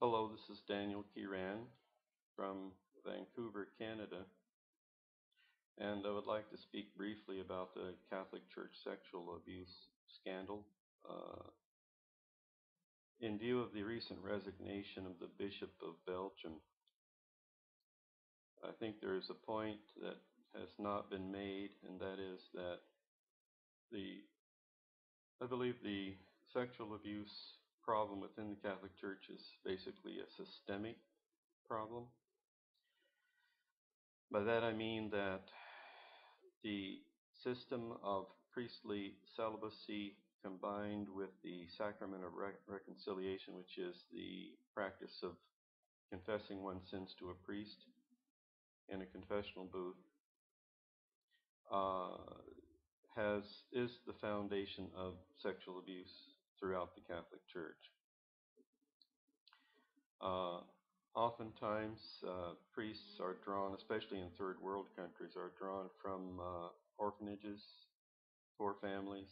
Hello, this is Daniel Kiran from Vancouver, Canada, and I would like to speak briefly about the Catholic Church sexual abuse scandal. Uh, in view of the recent resignation of the Bishop of Belgium, I think there is a point that has not been made, and that is that the I believe the sexual abuse problem within the Catholic Church is basically a systemic problem. By that I mean that the system of priestly celibacy combined with the sacrament of reconciliation, which is the practice of confessing one's sins to a priest in a confessional booth, uh, has is the foundation of sexual abuse throughout the Catholic Church. Uh, Oftentimes, priests are drawn, especially in third world countries, are drawn from orphanages, poor families.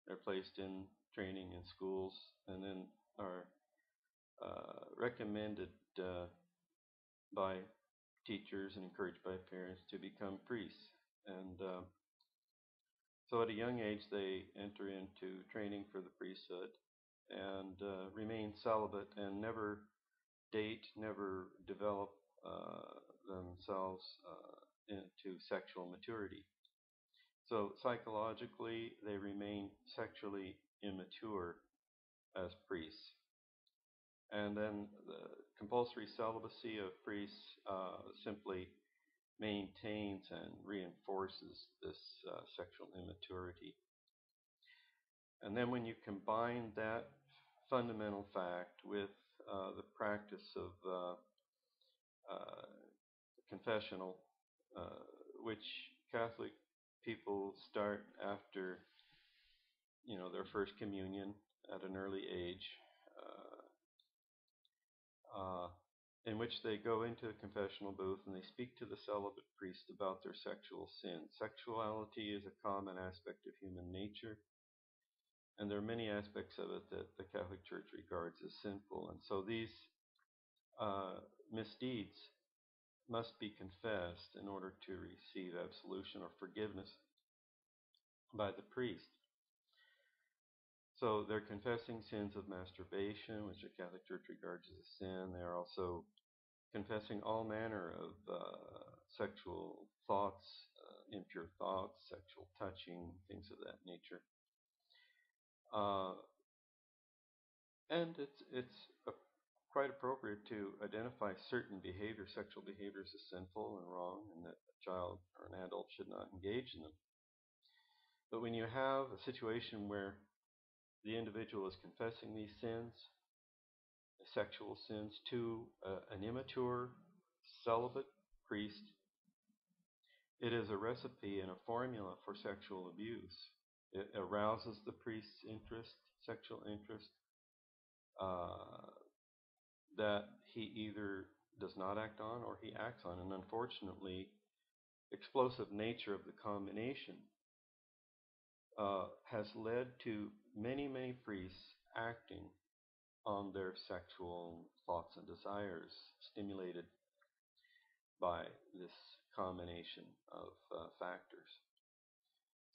They're placed in training in schools and then are recommended by teachers and encouraged by parents to become priests. And so at a young age, they enter into training for the priesthood and remain celibate and never date, never develop themselves into sexual maturity. So psychologically, they remain sexually immature as priests. And then the compulsory celibacy of priests simply maintains and reinforces this sexual immaturity. And then when you combine that fundamental fact with the practice of confessional, uh, which Catholic people start after their first communion at an early age, uh, in which they go into a confessional booth and they speak to the celibate priest about their sexual sins. Sexuality is a common aspect of human nature, and there are many aspects of it that the Catholic Church regards as sinful. And so these misdeeds must be confessed in order to receive absolution or forgiveness by the priest. So they're confessing sins of masturbation, which the Catholic Church regards as a sin. They are also confessing all manner of sexual thoughts, impure thoughts, sexual touching, things of that nature. And it's quite appropriate to identify certain behaviors, sexual behaviors, as sinful and wrong, and that a child or an adult should not engage in them. But when you have a situation where the individual is confessing these sins, sexual sins, to an immature celibate priest, it is a recipe and a formula for sexual abuse. It arouses the priest's interest, sexual interest, uh, that he either does not act on or he acts on. And unfortunately, explosive nature of the combination has led to many, many priests acting on their sexual thoughts and desires, stimulated by this combination of factors.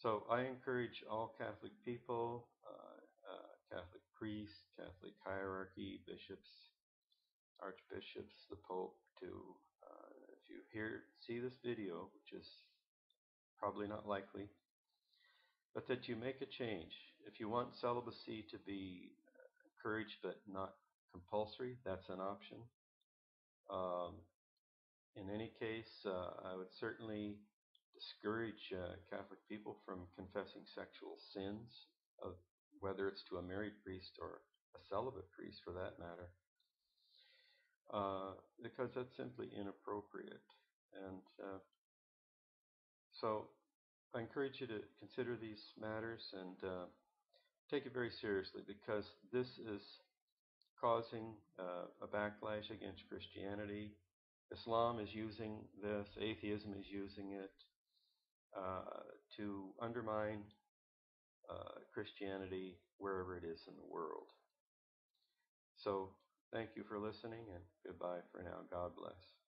So I encourage all Catholic people, Catholic priests, Catholic hierarchy, bishops, archbishops, the Pope, to, if you see this video, which is probably not likely, but that you make a change. If you want celibacy to be encouraged but not compulsory, that's an option. Um, in any case, I would certainly discourage Catholic people from confessing sexual sins, of whether it's to a married priest or a celibate priest for that matter, because that's simply inappropriate. And so I encourage you to consider these matters and take it very seriously, because this is causing a backlash against Christianity. Islam is using this, atheism is using it to undermine Christianity wherever it is in the world. So Thank you for listening, and goodbye for now. God bless.